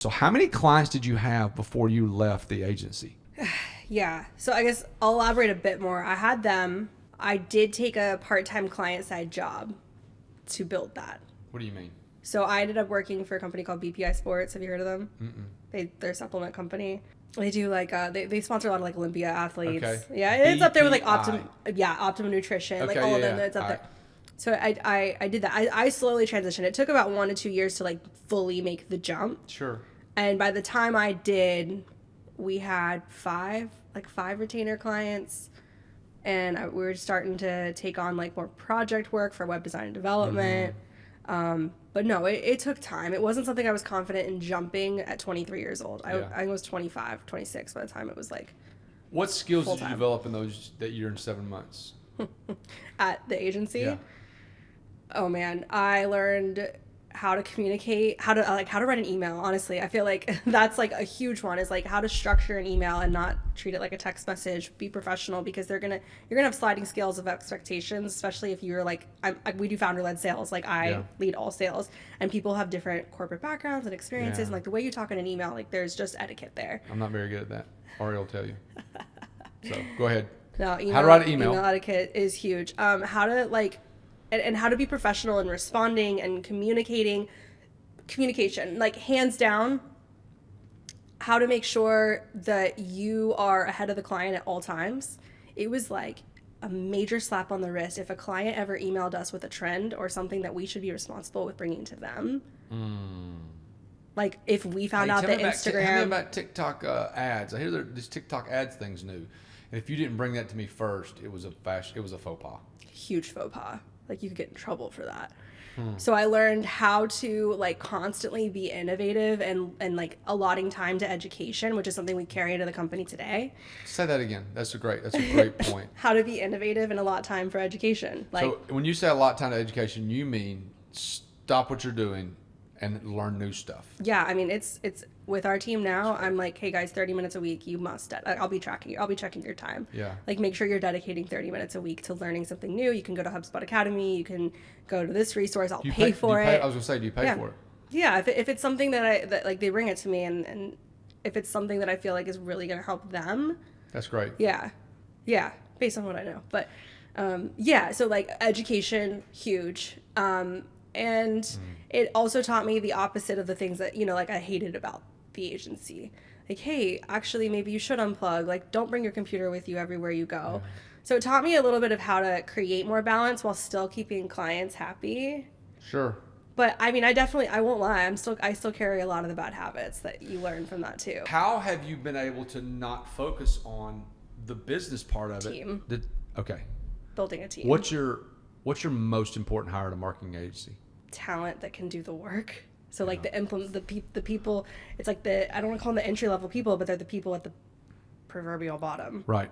So how many clients did you have before you left the agency? Yeah. So I guess I'll elaborate a bit more. I had them. I did take a part-time client side job to build that. What do you mean? So I ended up working for a company called BPI Sports. Have you heard of them? They're a supplement company. They do like they sponsor a lot of like Olympia athletes. Okay. Yeah, it's up there with like BPI. Optimum Nutrition, like Okay, all of yeah, them. It's up all there. right. So I did that. I slowly transitioned. It took about 1 to 2 years to like fully make the jump. Sure. And by the time I did, we had five retainer clients, and we were starting to take on like more project work for web design and development. But no, it took time. It wasn't something I was confident in jumping at 23 years old. I was 25, 26 by the time it was like What skills did you full-time. develop in that year and 7 months? at the agency. Yeah. Oh man, I learned how to communicate, how to write an email. Honestly, I feel like that's like a huge one, is like how to structure an email and not treat it like a text message. Be professional, because you're gonna have sliding scales of expectations, especially if you're like we do founder-led sales. Like I lead all sales, and people have different corporate backgrounds and experiences, and like the way you talk in an email, like there's just etiquette there. I'm not very good at that. Ari will tell you. So go ahead. No, How to write an email. Email etiquette is huge. How to like, and how to be professional in responding and communication, like hands down, how to make sure that you are ahead of the client at all times. It was like a major slap on the wrist if a client ever emailed us with a trend or something that we should be responsible with bringing to them. Like if we found out that Instagram. Tell me about TikTok ads. I hear this TikTok ads thing's new, and if you didn't bring that to me first, it was a faux pas. Huge faux pas. Like you could get in trouble for that. So I learned how to like constantly be innovative and like allotting time to education, which is something we carry into the company today. Say that again. That's a great point. How to be innovative and allot time for education. Like, So when you say a lot of time to education, you mean stop what you're doing and learn new stuff. yeah, I mean, it's with our team now. I'm like, hey guys, 30 minutes a week. You must. I'll be tracking you. I'll be checking your time. Yeah. Like, make sure you're dedicating 30 minutes a week to learning something new. You can go to HubSpot Academy. You can go to this resource. I'll pay for it. I was gonna say, do you pay for it? Yeah, if it's something that like they bring it to me, and if it's something that I feel like is really gonna help them. That's great. Yeah, based on what I know. But so like education, huge. And it also taught me the opposite of the things that, like I hated about the agency. Like, hey, actually, maybe you should unplug. Like, don't bring your computer with you everywhere you go. So it taught me a little bit of how to create more balance while still keeping clients happy. Sure. But I mean, I won't lie. I still carry a lot of the bad habits that you learn from that too. How have you been able to not focus on the business part of Team. it? Okay. Building a team. What's your most important hire at a marketing agency? Talent that can do the work. So like the people, it's like I don't want to call them the entry level people, but they're the people at the proverbial bottom. Right.